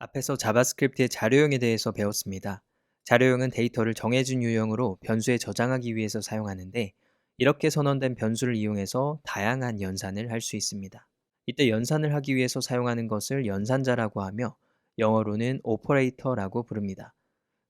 앞에서 자바스크립트의 자료형에 대해서 배웠습니다. 자료형은 데이터를 정해진 유형으로 변수에 저장하기 위해서 사용하는데, 이렇게 선언된 변수를 이용해서 다양한 연산을 할 수 있습니다. 이때 연산을 하기 위해서 사용하는 것을 연산자라고 하며, 영어로는 오퍼레이터라고 부릅니다.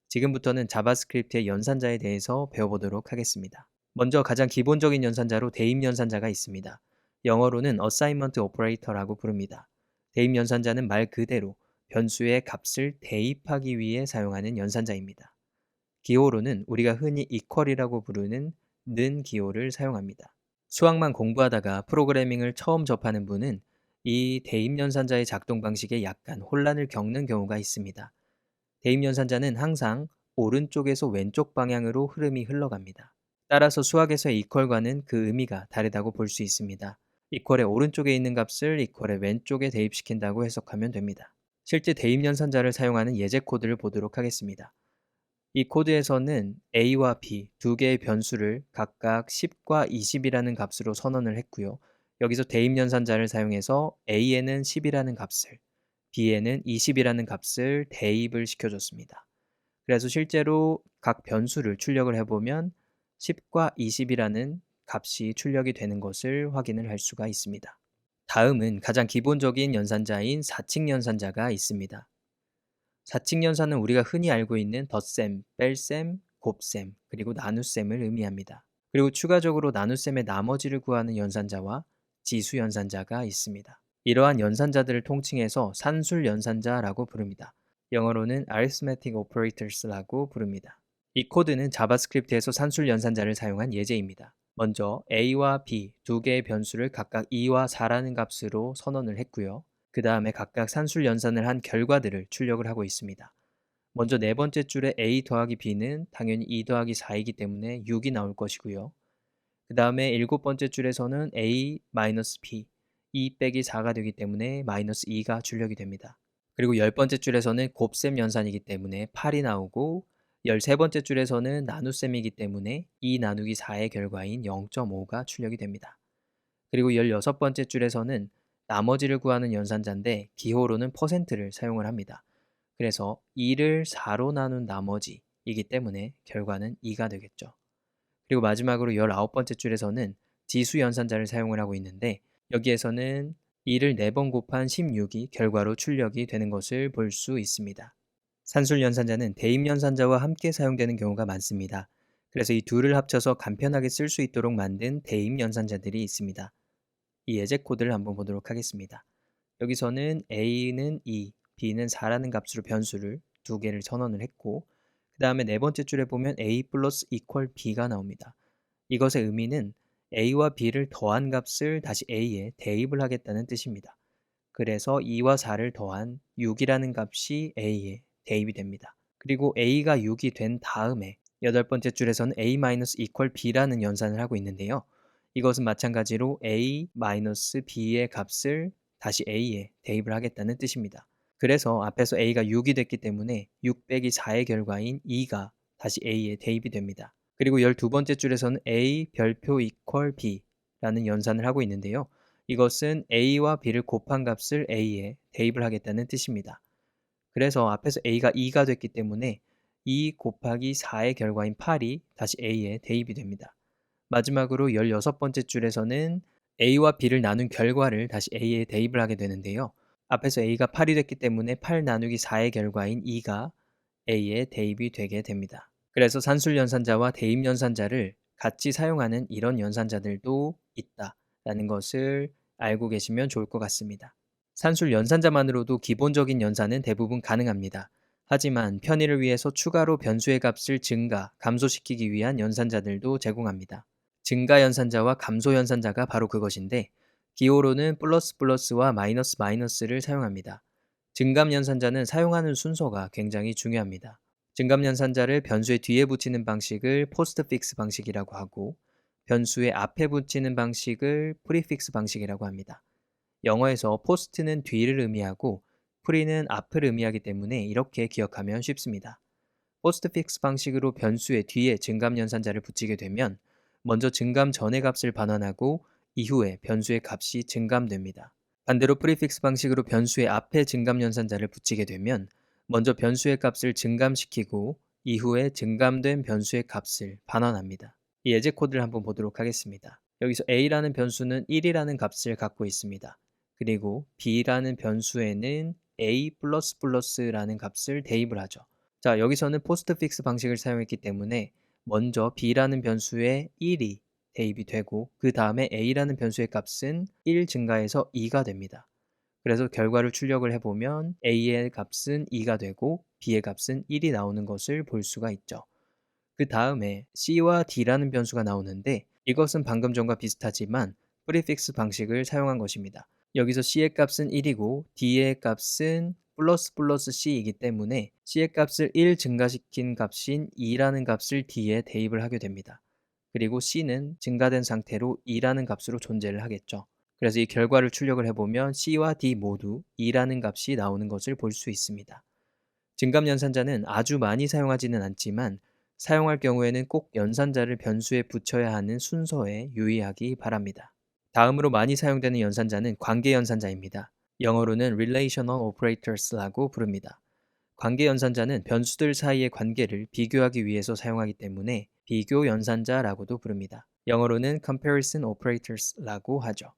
지금부터는 자바스크립트의 연산자에 대해서 배워보도록 하겠습니다. 먼저 가장 기본적인 연산자로 대입 연산자가 있습니다. 영어로는 assignment operator라고 부릅니다. 대입 연산자는 말 그대로 변수의 값을 대입하기 위해 사용하는 연산자입니다. 기호로는 우리가 흔히 equal이라고 부르는 는 기호를 사용합니다. 수학만 공부하다가 프로그래밍을 처음 접하는 분은 이 대입 연산자의 작동 방식에 약간 혼란을 겪는 경우가 있습니다. 대입 연산자는 항상 오른쪽에서 왼쪽 방향으로 흐름이 흘러갑니다. 따라서 수학에서의 이퀄과는 그 의미가 다르다고 볼 수 있습니다. 이퀄의 오른쪽에 있는 값을 이퀄의 왼쪽에 대입시킨다고 해석하면 됩니다. 실제 대입 연산자를 사용하는 예제 코드를 보도록 하겠습니다. 이 코드에서는 a와 b 두 개의 변수를 각각 10과 20이라는 값으로 선언을 했고요. 여기서 대입 연산자를 사용해서 a에는 10이라는 값을, b에는 20이라는 값을 대입을 시켜줬습니다. 그래서 실제로 각 변수를 출력을 해보면 10과 20이라는 값이 출력이 되는 것을 확인을 할 수가 있습니다. 다음은 가장 기본적인 연산자인 사칙 연산자가 있습니다. 사칙 연산은 우리가 흔히 알고 있는 덧셈, 뺄셈, 곱셈, 그리고 나눗셈을 의미합니다. 그리고 추가적으로 나눗셈의 나머지를 구하는 연산자와 지수 연산자가 있습니다. 이러한 연산자들을 통칭해서 산술 연산자라고 부릅니다. 영어로는 arithmetic operators라고 부릅니다. 이 코드는 자바스크립트에서 산술 연산자를 사용한 예제입니다. 먼저 a와 b 두 개의 변수를 각각 2와 4라는 값으로 선언을 했고요. 그 다음에 각각 산술 연산을 한 결과들을 출력을 하고 있습니다. 먼저 네 번째 줄에 a 더하기 b는 당연히 2 더하기 4이기 때문에 6이 나올 것이고요. 그 다음에 일곱 번째 줄에서는 a 마이너스 b 2 빼기 4가 되기 때문에 마이너스 2가 출력이 됩니다. 그리고 열 번째 줄에서는 곱셈 연산이기 때문에 8이 나오고 13번째 줄에서는 나눗셈이기 때문에 2 나누기 4의 결과인 0.5가 출력이 됩니다. 그리고 16번째 줄에서는 나머지를 구하는 연산자인데 기호로는 퍼센트를 사용을 합니다. 그래서 2를 4로 나눈 나머지이기 때문에 결과는 2가 되겠죠. 그리고 마지막으로 19번째 줄에서는 지수 연산자를 사용을 하고 있는데 여기에서는 2를 4번 곱한 16이 결과로 출력이 되는 것을 볼 수 있습니다. 산술 연산자는 대입 연산자와 함께 사용되는 경우가 많습니다. 그래서 이 둘을 합쳐서 간편하게 쓸 수 있도록 만든 대입 연산자들이 있습니다. 이 예제 코드를 한번 보도록 하겠습니다. 여기서는 a는 2, b는 4라는 값으로 변수를 두 개를 선언을 했고 그 다음에 네 번째 줄에 보면 a 플러스 equal b가 나옵니다. 이것의 의미는 a와 b를 더한 값을 다시 a에 대입을 하겠다는 뜻입니다. 그래서 2와 4를 더한 6이라는 값이 a에 대입이 됩니다. 그리고 a가 6이 된 다음에 여덟 번째 줄에서는 a-equal b라는 연산을 하고 있는데요. 이것은 마찬가지로 a-b의 값을 다시 a에 대입을 하겠다는 뜻입니다. 그래서 앞에서 a가 6이 됐기 때문에 6 빼기 4의 결과인 2가 다시 a에 대입이 됩니다. 그리고 12번째 줄에서는 a 별표 equal b라는 연산을 하고 있는데요. 이것은 a와 b를 곱한 값을 a에 대입을 하겠다는 뜻입니다. 그래서 앞에서 a가 2가 됐기 때문에 2 곱하기 4의 결과인 8이 다시 a에 대입이 됩니다. 마지막으로 16번째 줄에서는 a와 b를 나눈 결과를 다시 a에 대입을 하게 되는데요. 앞에서 a가 8이 됐기 때문에 8 나누기 4의 결과인 2가 a에 대입이 되게 됩니다. 그래서 산술 연산자와 대입 연산자를 같이 사용하는 이런 연산자들도 있다라는 것을 알고 계시면 좋을 것 같습니다. 산술 연산자만으로도 기본적인 연산은 대부분 가능합니다. 하지만 편의를 위해서 추가로 변수의 값을 증가, 감소시키기 위한 연산자들도 제공합니다. 증가 연산자와 감소 연산자가 바로 그것인데 기호로는 플러스 플러스와 마이너스 마이너스를 사용합니다. 증감 연산자는 사용하는 순서가 굉장히 중요합니다. 증감 연산자를 변수의 뒤에 붙이는 방식을 포스트픽스 방식이라고 하고 변수의 앞에 붙이는 방식을 프리픽스 방식이라고 합니다. 영어에서 포스트는 뒤를 의미하고 프리는 앞을 의미하기 때문에 이렇게 기억하면 쉽습니다. 포스트픽스 방식으로 변수의 뒤에 증감 연산자를 붙이게 되면 먼저 증감 전의 값을 반환하고 이후에 변수의 값이 증감됩니다. 반대로 프리픽스 방식으로 변수의 앞에 증감 연산자를 붙이게 되면 먼저 변수의 값을 증감시키고 이후에 증감된 변수의 값을 반환합니다. 이 예제 코드를 한번 보도록 하겠습니다. 여기서 a라는 변수는 1이라는 값을 갖고 있습니다. 그리고 b라는 변수에는 a++라는 값을 대입을 하죠. 자, 여기서는 포스트픽스 방식을 사용했기 때문에 먼저 b라는 변수에 1이 대입이 되고 그 다음에 a라는 변수의 값은 1 증가해서 2가 됩니다. 그래서 결과를 출력을 해보면 a의 값은 2가 되고 b의 값은 1이 나오는 것을 볼 수가 있죠. 그 다음에 c와 d라는 변수가 나오는데 이것은 방금 전과 비슷하지만 프리픽스 방식을 사용한 것입니다. 여기서 c의 값은 1이고 d의 값은 플러스 c이기 때문에 c의 값을 1 증가시킨 값인 2라는 값을 d에 대입을 하게 됩니다. 그리고 c는 증가된 상태로 2라는 값으로 존재를 하겠죠. 그래서 이 결과를 출력을 해보면 c와 d 모두 2라는 값이 나오는 것을 볼 수 있습니다. 증감 연산자는 아주 많이 사용하지는 않지만 사용할 경우에는 꼭 연산자를 변수에 붙여야 하는 순서에 유의하기 바랍니다. 다음으로 많이 사용되는 연산자는 관계 연산자입니다. 영어로는 relational operators라고 부릅니다. 관계 연산자는 변수들 사이의 관계를 비교하기 위해서 사용하기 때문에 비교 연산자라고도 부릅니다. 영어로는 comparison operators라고 하죠.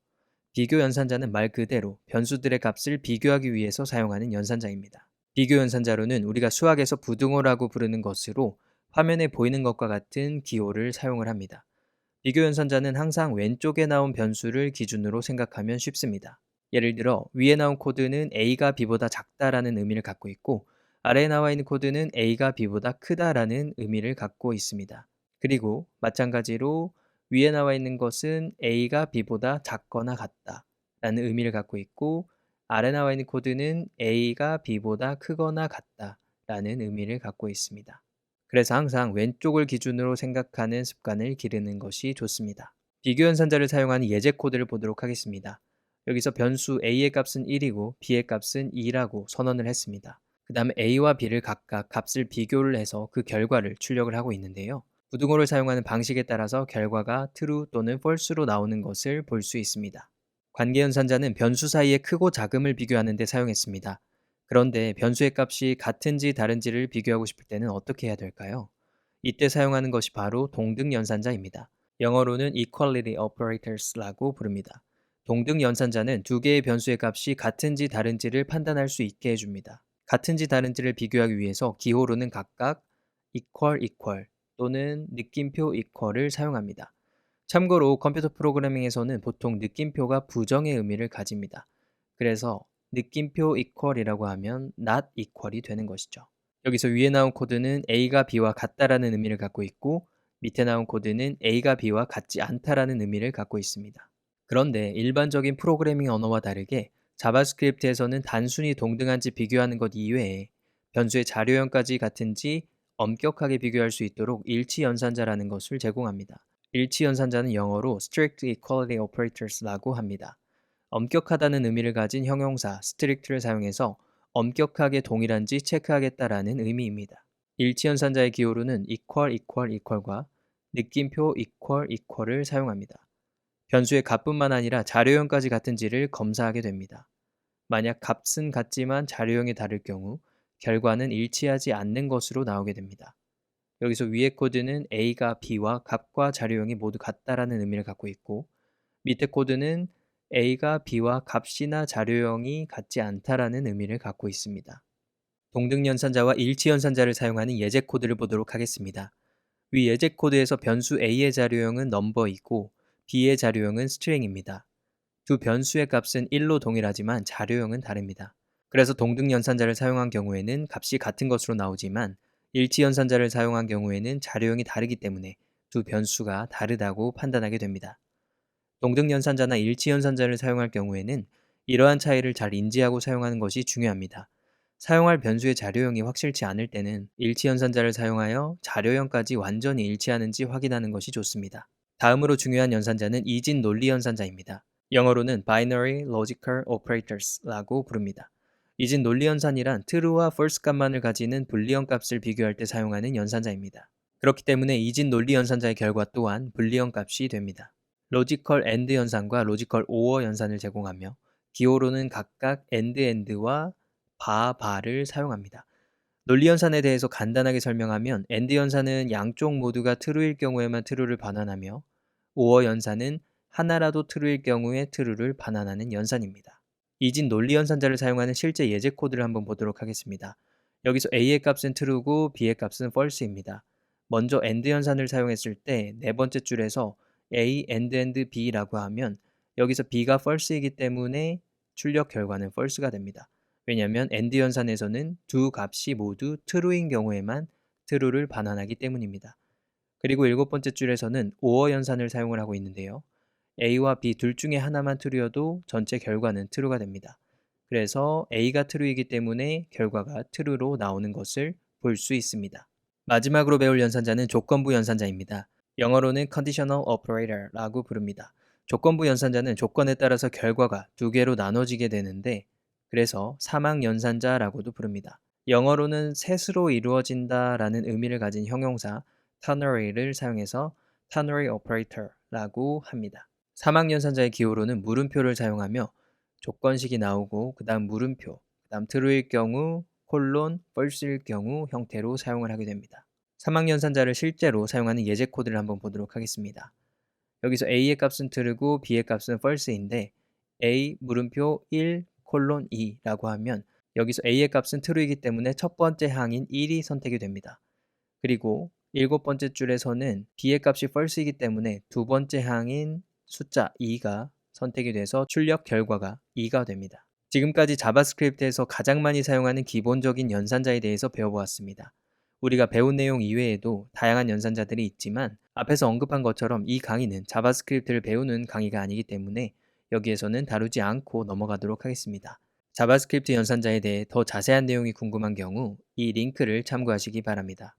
비교 연산자는 말 그대로 변수들의 값을 비교하기 위해서 사용하는 연산자입니다. 비교 연산자로는 우리가 수학에서 부등호라고 부르는 것으로 화면에 보이는 것과 같은 기호를 사용을 합니다. 비교 연산자는 항상 왼쪽에 나온 변수를 기준으로 생각하면 쉽습니다. 예를 들어 위에 나온 코드는 a가 b보다 작다라는 의미를 갖고 있고 아래에 나와 있는 코드는 a가 b보다 크다라는 의미를 갖고 있습니다. 그리고 마찬가지로 위에 나와 있는 것은 a가 b보다 작거나 같다 라는 의미를 갖고 있고 아래 나와 있는 코드는 a가 b보다 크거나 같다 라는 의미를 갖고 있습니다. 그래서 항상 왼쪽을 기준으로 생각하는 습관을 기르는 것이 좋습니다. 비교 연산자를 사용하는 예제 코드를 보도록 하겠습니다. 여기서 변수 a의 값은 1이고 b의 값은 2라고 선언을 했습니다. 그 다음에 a와 b를 각각 값을 비교를 해서 그 결과를 출력을 하고 있는데요. 부등호를 사용하는 방식에 따라서 결과가 true 또는 false로 나오는 것을 볼 수 있습니다. 관계연산자는 변수 사이의 크고 작음을 비교하는 데 사용했습니다. 그런데 변수의 값이 같은지 다른지를 비교하고 싶을 때는 어떻게 해야 될까요? 이때 사용하는 것이 바로 동등연산자입니다. 영어로는 equality operators라고 부릅니다. 동등연산자는 두 개의 변수의 값이 같은지 다른지를 판단할 수 있게 해줍니다. 같은지 다른지를 비교하기 위해서 기호로는 각각 equal 또는 느낌표 equal을 사용합니다. 참고로 컴퓨터 프로그래밍에서는 보통 느낌표가 부정의 의미를 가집니다. 그래서 느낌표 equal이라고 하면 not equal이 되는 것이죠. 여기서 위에 나온 코드는 a가 b와 같다라는 의미를 갖고 있고 밑에 나온 코드는 a가 b와 같지 않다라는 의미를 갖고 있습니다. 그런데 일반적인 프로그래밍 언어와 다르게 자바스크립트에서는 단순히 동등한지 비교하는 것 이외에 변수의 자료형까지 같은지 엄격하게 비교할 수 있도록 일치 연산자라는 것을 제공합니다. 일치 연산자는 영어로 strict equality operators라고 합니다. 엄격하다는 의미를 가진 형용사 strict를 사용해서 엄격하게 동일한지 체크하겠다라는 의미입니다. 일치 연산자의 기호로는 equal과 느낌표 equal을 사용합니다. 변수의 값뿐만 아니라 자료형까지 같은지를 검사하게 됩니다. 만약 값은 같지만 자료형이 다를 경우 결과는 일치하지 않는 것으로 나오게 됩니다. 여기서 위의 코드는 a가 b와 값과 자료형이 모두 같다라는 의미를 갖고 있고 밑에 코드는 a가 b와 값이나 자료형이 같지 않다라는 의미를 갖고 있습니다. 동등연산자와 일치연산자를 사용하는 예제 코드를 보도록 하겠습니다. 위 예제 코드에서 변수 a의 자료형은 넘버이고 b의 자료형은 string입니다. 두 변수의 값은 1로 동일하지만 자료형은 다릅니다. 그래서 동등연산자를 사용한 경우에는 값이 같은 것으로 나오지만 일치연산자를 사용한 경우에는 자료형이 다르기 때문에 두 변수가 다르다고 판단하게 됩니다. 동등연산자나 일치연산자를 사용할 경우에는 이러한 차이를 잘 인지하고 사용하는 것이 중요합니다. 사용할 변수의 자료형이 확실치 않을 때는 일치연산자를 사용하여 자료형까지 완전히 일치하는지 확인하는 것이 좋습니다. 다음으로 중요한 연산자는 이진 논리 연산자입니다. 영어로는 binary logical operators라고 부릅니다. 이진 논리 연산이란 true와 false 값만을 가지는 불리언 값을 비교할 때 사용하는 연산자입니다. 그렇기 때문에 이진 논리 연산자의 결과 또한 불리언 값이 됩니다. 로지컬 AND 연산과 로지컬 OR 연산을 제공하며 기호로는 각각 and와 바를 사용합니다. 논리 연산에 대해서 간단하게 설명하면 and 연산은 양쪽 모두가 true일 경우에만 true를 반환하며 or 연산은 하나라도 true일 경우에 true를 반환하는 연산입니다. 이진 논리 연산자를 사용하는 실제 예제 코드를 한번 보도록 하겠습니다. 여기서 A의 값은 true고 B의 값은 false입니다. 먼저 AND 연산을 사용했을 때 네 번째 줄에서 A and B라고 하면 여기서 B가 false이기 때문에 출력 결과는 false가 됩니다. 왜냐하면 AND 연산에서는 두 값이 모두 true인 경우에만 true를 반환하기 때문입니다. 그리고 일곱 번째 줄에서는 OR 연산을 사용을 하고 있는데요. A와 B 둘 중에 하나만 true여도 전체 결과는 true가 됩니다. 그래서 A가 true이기 때문에 결과가 true로 나오는 것을 볼 수 있습니다. 마지막으로 배울 연산자는 조건부 연산자입니다. 영어로는 conditional operator라고 부릅니다. 조건부 연산자는 조건에 따라서 결과가 두 개로 나눠지게 되는데 그래서 사막 연산자라고도 부릅니다. 영어로는 셋으로 이루어진다라는 의미를 가진 형용사 ternary를 사용해서 ternary operator라고 합니다. 사막 연산자의 기호로는 물음표를 사용하며 조건식이 나오고 그 다음 물음표, 그 다음 true일 경우, 콜론, false일 경우 형태로 사용을 하게 됩니다. 사막 연산자를 실제로 사용하는 예제 코드를 한번 보도록 하겠습니다. 여기서 A의 값은 true고 B의 값은 false인데 A 물음표 1 콜론 2라고 하면 여기서 A의 값은 true이기 때문에 첫 번째 항인 1이 선택이 됩니다. 그리고 일곱 번째 줄에서는 B의 값이 false이기 때문에 두 번째 항인 숫자 2가 선택이 돼서 출력 결과가 2가 됩니다. 지금까지 자바스크립트에서 가장 많이 사용하는 기본적인 연산자에 대해서 배워보았습니다. 우리가 배운 내용 이외에도 다양한 연산자들이 있지만 앞에서 언급한 것처럼 이 강의는 자바스크립트를 배우는 강의가 아니기 때문에 여기에서는 다루지 않고 넘어가도록 하겠습니다. 자바스크립트 연산자에 대해 더 자세한 내용이 궁금한 경우 이 링크를 참고하시기 바랍니다.